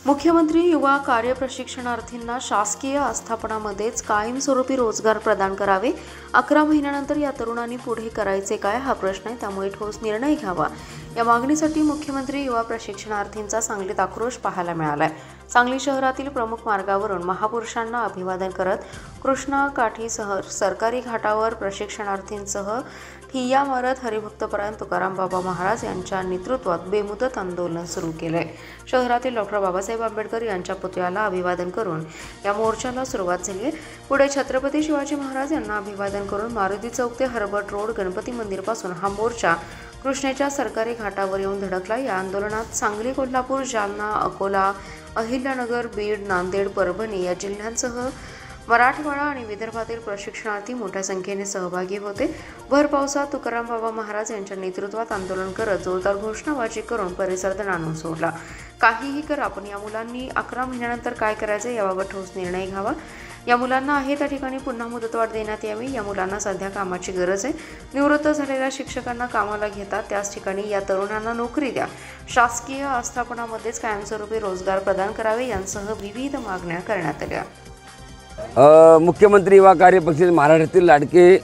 मुख्यमंत्री युवा कार्य प्रशिक्षणार्थींना शासकीय आस्थापनामध्येच कायमस्वरूपी रोजगार प्रदान करावे। 11 महिन्यानंतर या तरुणांनी पुढे करायचे काय हा प्रश्न आहे, त्यामुळे ठोस निर्णय घ्यावा। या मागणीसाठी मुख्यमंत्री युवा प्रशिक्षणार्थींचा सांगलीत आक्रोश पाहायला मिळालाय। सांगली शहरातील प्रमुख मार्गावरून महापुरुषांना अभिवादन करत कृष्णा काठीसह सरकारी घाटावर प्रशिक्षणार्थींसह ठिय्या मारत हरिभक्तपरायण तुकाराम बाबा महाराज यांच्या नेतृत्वात बेमुदत आंदोलन सुरू केले। शहरातील डॉक्टर बाबासाहेब आंबेडकर यांच्या पुतळ्याला अभिवादन करून या मोर्चाला सुरुवात झाली। पुढे छत्रपती शिवाजी महाराज यांना अभिवादन करून मारुती चौक ते हर्बट रोड गणपती मंदिर पासून हा मोर्चा कृष्णेच्या सरकारी घाटावर येऊन धडकला। या आंदोलनात सांगली, कोल्हापूर, जालना, अकोला, अहिल्यानगर, बीड, नांदेड, परभणी या जिल्ह्यांसह मराठवाडा आणि विदर्भातील प्रशिक्षणार्थी मोठ्या संख्येने सहभागी होते। भर पावसात तुकाराम बाबा महाराज यांच्या नेतृत्वात आंदोलन करत जोरदार घोषणाबाजी करून परिसर दणाणून सोडला। काहीही करा, पण या मुलांनी 11 महिन्यानंतर काय करायचे याबाबत ठोस निर्णय घ्यावा। या मुलांना आहे त्या ठिकाणी पुन्हा मुदतवाढ देण्यात यावी। या मुलांना सध्या कामाची गरज आहे। निवृत्त झालेल्या शिक्षकांना कामाला घेतात, त्याच ठिकाणी या तरुणांना नोकरी द्या। शासकीय आस्थापनामध्येच कायमस्वरूपी रोजगार प्रदान करावे यांसह विविध मागण्या करण्यात आल्या। मुख्यमंत्री युवा कार्य पक्षाचे महाराष्ट्रातील लाडके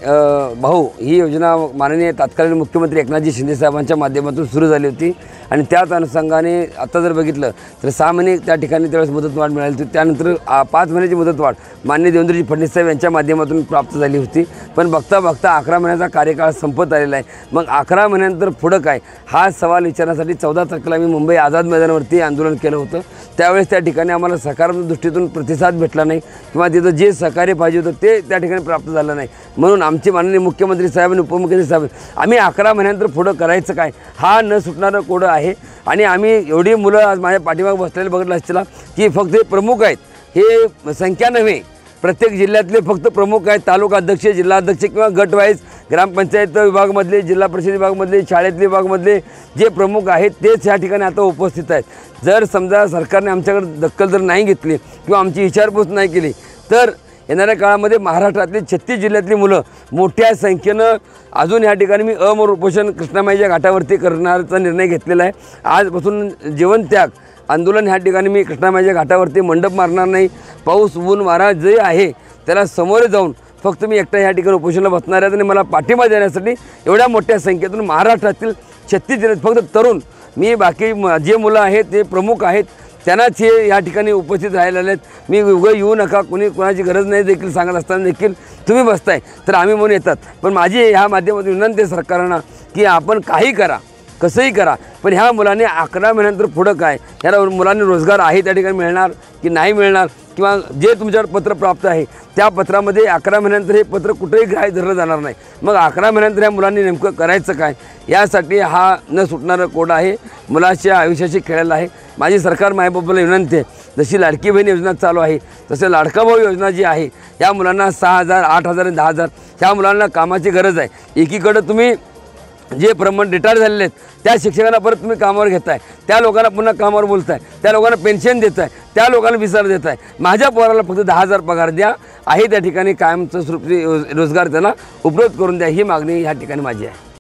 भाऊ ही योजना माननीय तत्कालीन मुख्यमंत्री एकनाथजी शिंदे साहेबांच्या माध्यमातून सुरू झाली होती आणि त्याच अनुषंगाने आता जर बघितलं तर 6 महिने त्या ठिकाणी त्यावेळेस मुदतवाढ मिळाली होती। त्यानंतर 5 महिन्याची मुदतवाढ माननीय देवेंद्रजी फडणवीस साहेब यांच्या माध्यमातून प्राप्त झाली होती। पण बघता बघता 11 महिन्याचा कार्यकाळ संपत आलेला आहे। मग 11 महिन्यानंतर पुढं काय हा सवाल विचारण्यासाठी 14 तारखेला मी मुंबई आझाद मैदानावरती आंदोलन केलं होतं। त्यावेळेस त्या ठिकाणी आम्हाला सकारात्मक दृष्टीतून प्रतिसाद भेटला नाही किंवा तिथं जे सहकार्य पाहिजे होतं ते त्या ठिकाणी प्राप्त झालं नाही। म्हणून आमचे माननीय मुख्यमंत्री साहेब आणि उपमुख्यमंत्री साहेब आम्ही 11 महिन्यानंतर पुढं करायचं काय हा न सुटणारं कोडं आहे। आणि आम्ही एवढी मुलं आज माझ्या पाठीमागे बसलेले बघितलं असतील की फक्त हे प्रमुख आहेत, हे संख्या नव्हे, प्रत्येक जिल्ह्यातले फक्त प्रमुख आहेत, तालुका अध्यक्ष, जिल्हाध्यक्ष किंवा गट वाईज ग्रामपंचायत विभागमधले, जिल्हा परिषद विभागमधले, शाळेतले विभागमधले जे प्रमुख आहेत तेच या ठिकाणी आता उपस्थित आहेत। जर समजा सरकारने आमच्याकडे दखल जर नाही घेतली किंवा आमची विचारपूस नाही केली तर येणाऱ्या काळामध्ये महाराष्ट्रातली 36 जिल्ह्यातली मुलं मोठ्या संख्येनं अजून या ठिकाणी मी अमर उपोषण कृष्णामाईच्या घाटावरती करण्याचा निर्णय घेतलेला आहे। आजपासून जीवनत्याग आंदोलन ह्या ठिकाणी मी कृष्णामाईच्या घाटावरती मंडप मारणार नाही। पाऊस, ऊन, वारा जे आहे त्याला समोर जाऊन फक्त मी एकटा ह्या ठिकाणी उपोषणाला बसणार आहे आणि मला पाठिंबा देण्यासाठी एवढ्या मोठ्या संख्येतून महाराष्ट्रातील 36 जिल्ह्यात फक्त तरुण, मी बाकी जे मुलं आहेत ते प्रमुख आहेत त्यांनाच हे या ठिकाणी उपस्थित राहिलेले आहेत। मी उगं येऊ नका, कोणाची गरज नाही देखील सांगत असताना देखील तुम्ही बसताय तर आम्ही म्हणून येतात। पण माझी ह्या माध्यमातून विनंती आहे सरकारना की आपण काही करा, कसंही करा, पण ह्या मुलांनी 11 महिन्यानंतर पुढं काय, ह्या मुलांनी रोजगार आहे त्या ठिकाणी मिळणार की नाही मिळणार किंवा जे तुमच्यावर पत्र प्राप्त आहे त्या पत्रामध्ये 11 महिन्यानंतर हे पत्र कुठेही ग्राह्य धरलं जाणार नाही। मग 11 महिन्यानंतर ह्या मुलांनी नेमकं करायचं काय यासाठी हा न सुटणारं कोड आहे, मुलाच्या आयुष्याशी खेळायला आहे। माझी सरकार मायबापाला विनंती आहे, जशी लाडकी बहीण योजना चालू आहे तसे लाडका भाऊ योजना जी आहे या मुलांना 6,000, 8,000 आणि 10,000 ह्या मुलांना कामाची गरज आहे। एकीकडे तुम्ही जे प्रमाण रिटायर झालेले आहेत त्या शिक्षकांना परत तुम्ही कामावर घेताय, त्या लोकांना पुन्हा कामावर बोलताय, त्या लोकांना पेन्शन देताय, त्या लोकांना विसार देताय। माझ्या पोराला फक्त 10,000 पगार द्या, आहे त्या ठिकाणी कायमचं स्वरूपी रोजगार त्यांना उपलब्ध करून द्या, ही मागणी ह्या ठिकाणी माझी आहे।